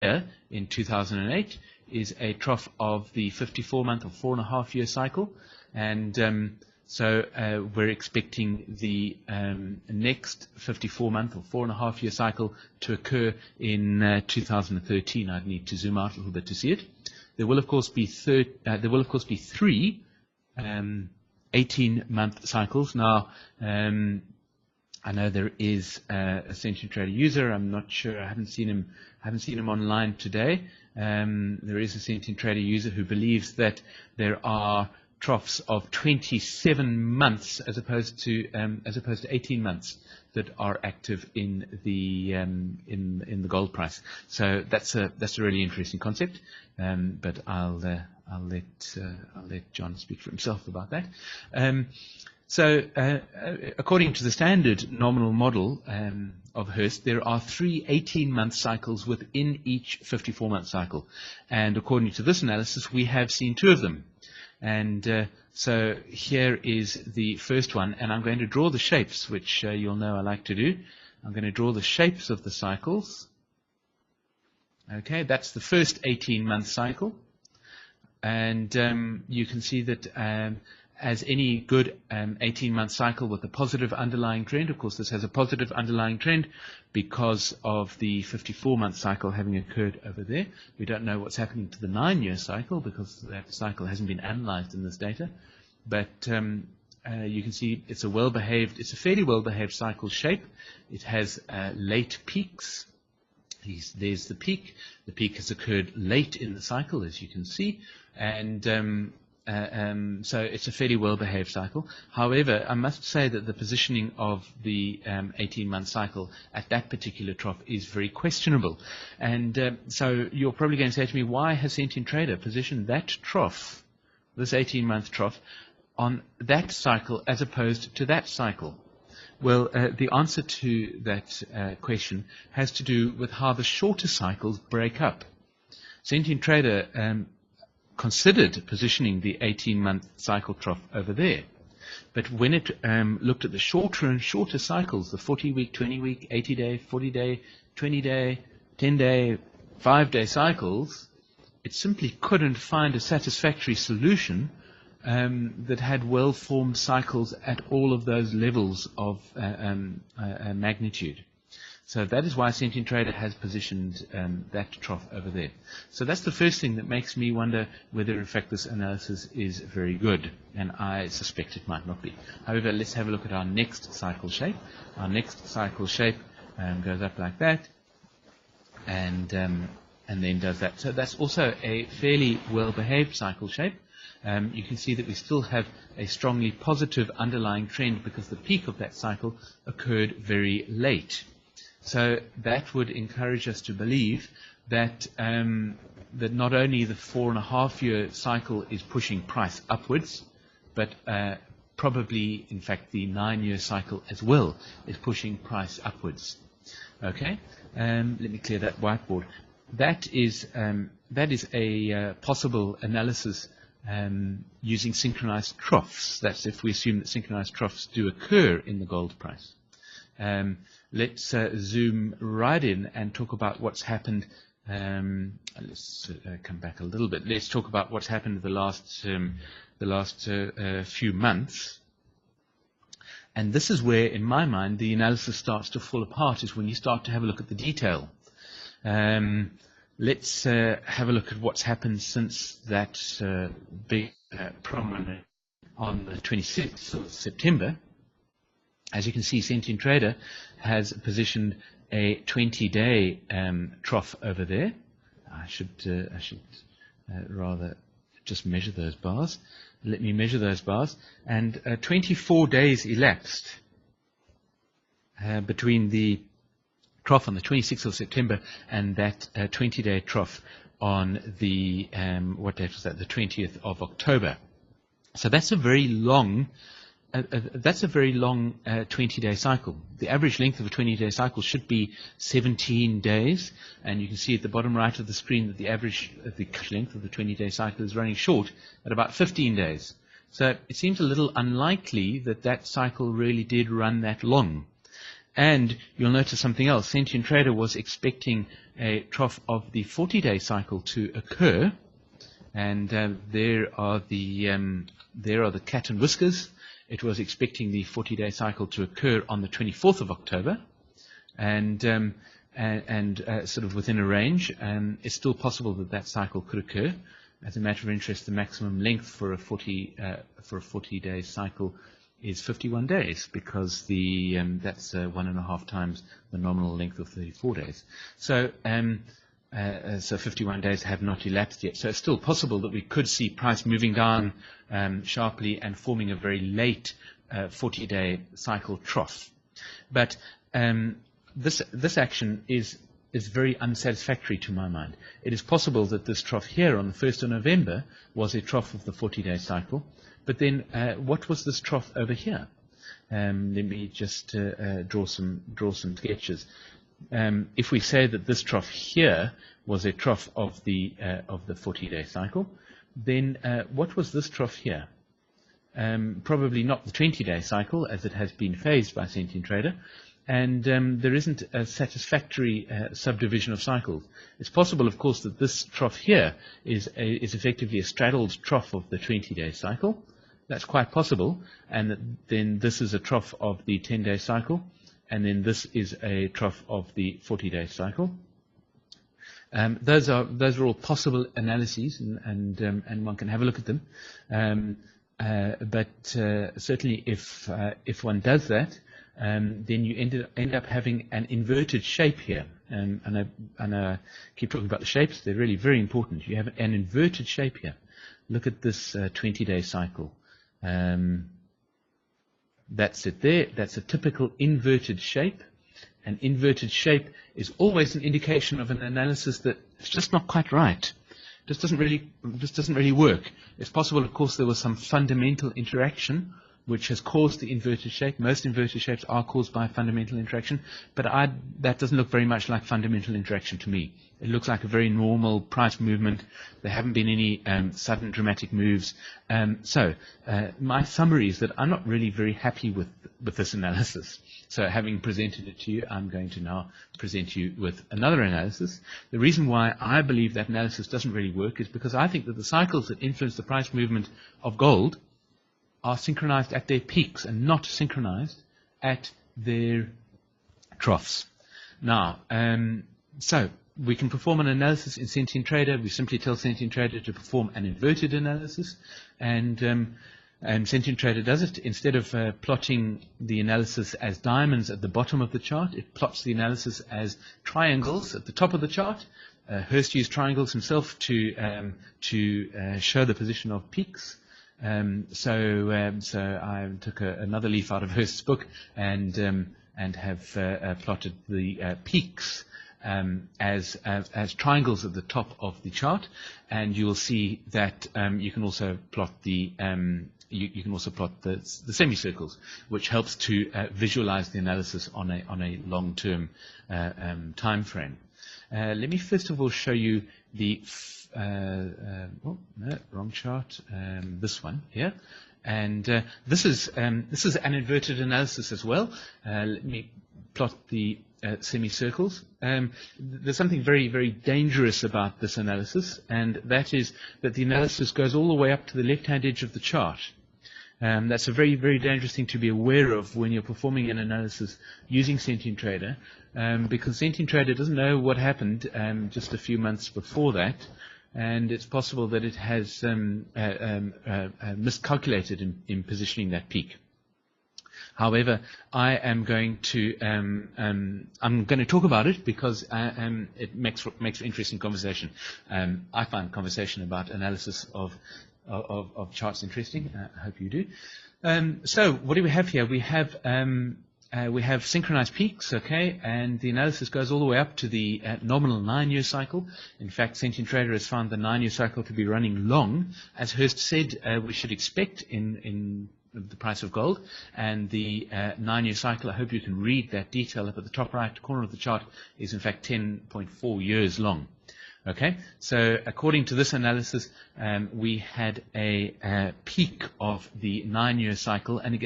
in 2008 is a trough of the 54-month or 4.5-year cycle, and so we're expecting the next 54-month or 4.5-year cycle to occur in 2013. I'd need to zoom out a little bit to see it. There will of course be three 18-month cycles. Now, I know there is a Sentient Trader user. I'm not sure. I haven't seen him online today. There is a Sentient Trader user who believes that there are troughs of 27 months as opposed to 18 months that are active in the gold price. So that's a really interesting concept. But I'll let John speak for himself about that. So according to the standard nominal model of Hurst, there are 3 18-month cycles within each 54-month cycle. And according to this analysis, we have seen 2 of them. And so here is the first one, and I'm going to draw the shapes, which you'll know I like to do. I'm going to draw the shapes of the cycles. Okay, that's the first 18-month cycle. And you can see that as any good 18-month cycle with a positive underlying trend, of course this has a positive underlying trend because of the 54-month cycle having occurred over there. We don't know what's happening to the 9-year cycle because that cycle hasn't been analyzed in this data. But you can see it's a fairly well-behaved cycle shape. It has late peaks. There's the peak. The peak has occurred late in the cycle, as you can see, and so it's a fairly well-behaved cycle. However, I must say that the positioning of the 18-month cycle at that particular trough is very questionable. And so you're probably going to say to me, why has Sentient Trader positioned that trough, this 18-month trough, on that cycle as opposed to that cycle? Well, the answer to that question has to do with how the shorter cycles break up. Sentient Trader considered positioning the 18-month cycle trough over there. But when it looked at the shorter and shorter cycles, the 40-week, 20-week, 80-day, 40-day, 20-day, 10-day, 5-day cycles, it simply couldn't find a satisfactory solution that had well-formed cycles at all of those levels of magnitude. So that is why Sentient Trader has positioned that trough over there. So that's the first thing that makes me wonder whether in fact this analysis is very good, and I suspect it might not be. However, let's have a look at our next cycle shape. Our next cycle shape goes up like that, and then does that. So that's also a fairly well-behaved cycle shape. You can see that we still have a strongly positive underlying trend because the peak of that cycle occurred very late. So that would encourage us to believe that that not only the 4.5-year cycle is pushing price upwards, but probably, in fact, the 9-year cycle as well is pushing price upwards. Okay, let me clear that whiteboard. That is a possible analysis using synchronized troughs. That's if we assume that synchronized troughs do occur in the gold price. Let's zoom right in and talk about what's happened. Let's come back a little bit. Let's talk about what's happened the last few months. And this is where, in my mind, the analysis starts to fall apart, is when you start to have a look at the detail. Let's have a look at what's happened since that big prominent on the 26th of September. As you can see, Sentient Trader has positioned a 20-day trough over there. I should rather just measure those bars. Let me measure those bars. And 24 days elapsed between the trough on the 26th of September and that 20-day trough on the, what date was that? The 20th of October. So that's a very long 20-day cycle. The average length of a 20-day cycle should be 17 days, and you can see at the bottom right of the screen that the average length of the 20-day cycle is running short at about 15 days. So it seems a little unlikely that that cycle really did run that long. And you'll notice something else. Sentient Trader was expecting a trough of the 40-day cycle to occur, and there are the cat and whiskers. It was expecting the 40-day cycle to occur on the 24th of October, and sort of within a range. It's still possible that that cycle could occur. As a matter of interest, the maximum length for a 40-day cycle is 51 days, because that's 1.5 times the nominal length of 34 days. So 51 days have not elapsed yet. So it's still possible that we could see price moving down sharply and forming a very late 40-day cycle trough. But this action is very unsatisfactory to my mind. It is possible that this trough here on the 1st of November was a trough of the 40-day cycle. But then, what was this trough over here? Let me just draw some sketches. If we say that this trough here was a trough of the 40-day cycle, then what was this trough here? Probably not the 20-day cycle, as it has been phased by Sentient Trader, and there isn't a satisfactory subdivision of cycles. It's possible, of course, that this trough here is effectively a straddled trough of the 20-day cycle. That's quite possible, and then this is a trough of the 10-day cycle, and then this is a trough of the 40-day cycle. Those are all possible analyses, and one can have a look at them. But certainly, if one does that, then you end up having an inverted shape here. And I keep talking about the shapes; they're really very important. You have an inverted shape here. Look at this 20-day cycle. That's it there. That's a typical inverted shape. An inverted shape is always an indication of an analysis that it's just not quite right. This doesn't really work. It's possible, of course, there was some fundamental interaction which has caused the inverted shape. Most inverted shapes are caused by fundamental interaction, but that doesn't look very much like fundamental interaction to me. It looks like a very normal price movement. There haven't been any sudden dramatic moves. So my summary is that I'm not really very happy with this analysis. So having presented it to you, I'm going to now present you with another analysis. The reason why I believe that analysis doesn't really work is because I think that the cycles that influence the price movement of gold are synchronized at their peaks and not synchronized at their troughs. Now, so we can perform an analysis in Sentient Trader. We simply tell Sentient Trader to perform an inverted analysis, and Sentient Trader does it. Instead of plotting the analysis as diamonds at the bottom of the chart, it plots the analysis as triangles at the top of the chart. Hurst used triangles himself to show the position of peaks. So I took another leaf out of Hurst's book and have plotted the peaks as triangles at the top of the chart, and you will see that you can also plot the semicircles, which helps to visualize the analysis on a long-term time frame. Let me first of all show you the wrong chart. This one here, and this is an inverted analysis as well. Let me plot the semicircles. There's something very, very dangerous about this analysis, and that is that the analysis goes all the way up to the left-hand edge of the chart. That's a very, very dangerous thing to be aware of when you're performing an analysis using Sentient Trader, because Sentient Trader doesn't know what happened just a few months before that, and it's possible that it has miscalculated in positioning that peak. However, I am going to talk about it because it makes for interesting conversation. I find conversation about analysis of charts interesting. I hope you do. So what do we have here? We have synchronized peaks, okay, and the analysis goes all the way up to the nominal 9-year cycle. In fact, Sentient Trader has found the 9-year cycle to be running long, as Hurst said we should expect in the price of gold. And the 9-year cycle, I hope you can read that detail up at the top right corner of the chart, is in fact 10.4 years long. Okay, so according to this analysis, we had a peak of the 9-year cycle, and it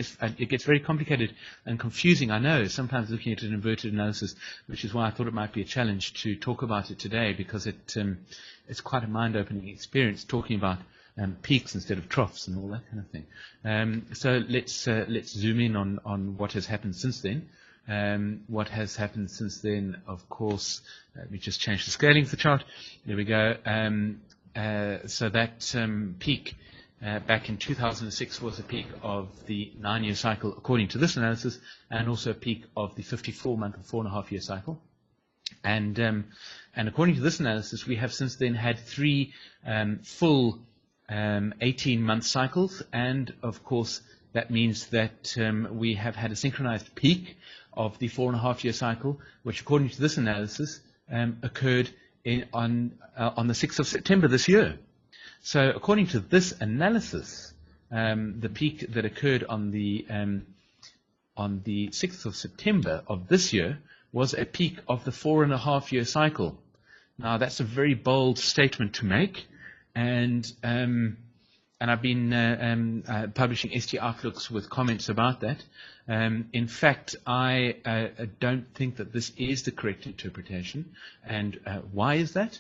gets very complicated and confusing. I know, sometimes looking at an inverted analysis, which is why I thought it might be a challenge to talk about it today, because it's quite a mind-opening experience talking about peaks instead of troughs and all that kind of thing. So let's zoom in on what has happened since then. What has happened since then, of course, let me just change the scaling of the chart. There we go. So that peak back in 2006 was a peak of the 9-year cycle, according to this analysis, and also a peak of the 54-month or 4.5-year cycle. And according to this analysis, we have since then had 3 full 18-month cycles, and of course that means that we have had a synchronized peak of the 4.5-year cycle, which according to this analysis occurred on the 6th of September this year. So according to this analysis, the peak that occurred on the 6th of September of this year was a peak of the 4.5-year cycle. Now that's a very bold statement to make, and I've been publishing ST Outlooks with comments about that. In fact, I don't think that this is the correct interpretation. And why is that?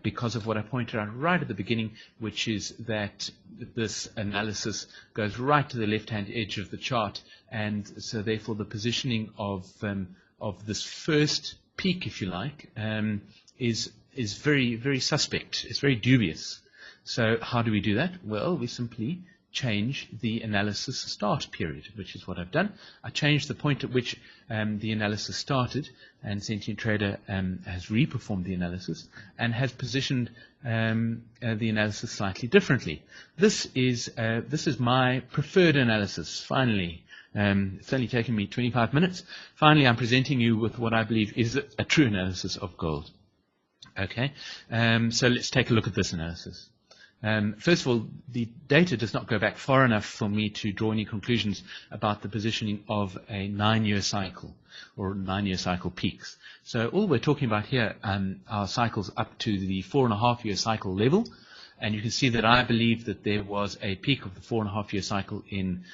Because of what I pointed out right at the beginning, which is that this analysis goes right to the left-hand edge of the chart, and so therefore the positioning of this first peak, if you like, is very, very suspect. It's very dubious. So how do we do that? Well, we simply change the analysis start period, which is what I've done. I changed the point at which the analysis started, and Sentient Trader has reperformed the analysis and has positioned the analysis slightly differently. This is my preferred analysis, finally. It's only taken me 25 minutes. Finally, I'm presenting you with what I believe is a true analysis of gold. Okay, so let's take a look at this analysis. First of all, the data does not go back far enough for me to draw any conclusions about the positioning of a 9-year cycle or 9-year cycle peaks. So all we're talking about here are cycles up to the 4.5-year cycle level, and you can see that I believe that there was a peak of the 4.5-year cycle in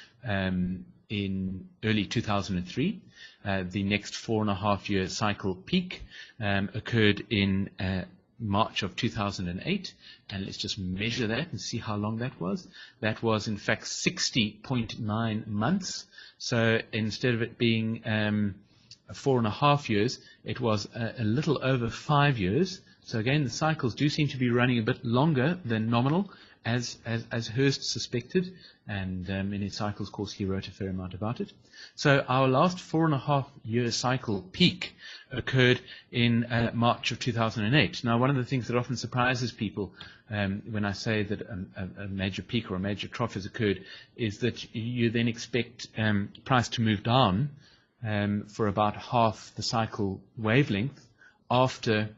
early 2003. The next 4.5-year cycle peak occurred in March of 2008, and let's just measure that and see how long that was. That was in fact 60.9 months. So instead of it being 4.5 years, it was a little over 5 years. So again, the cycles do seem to be running a bit longer than nominal, as Hurst suspected, and in his cycles course he wrote a fair amount about it. So our last 4.5-year cycle peak occurred in March of 2008. Now, one of the things that often surprises people when I say that a major peak or a major trough has occurred is that you then expect price to move down for about half the cycle wavelength after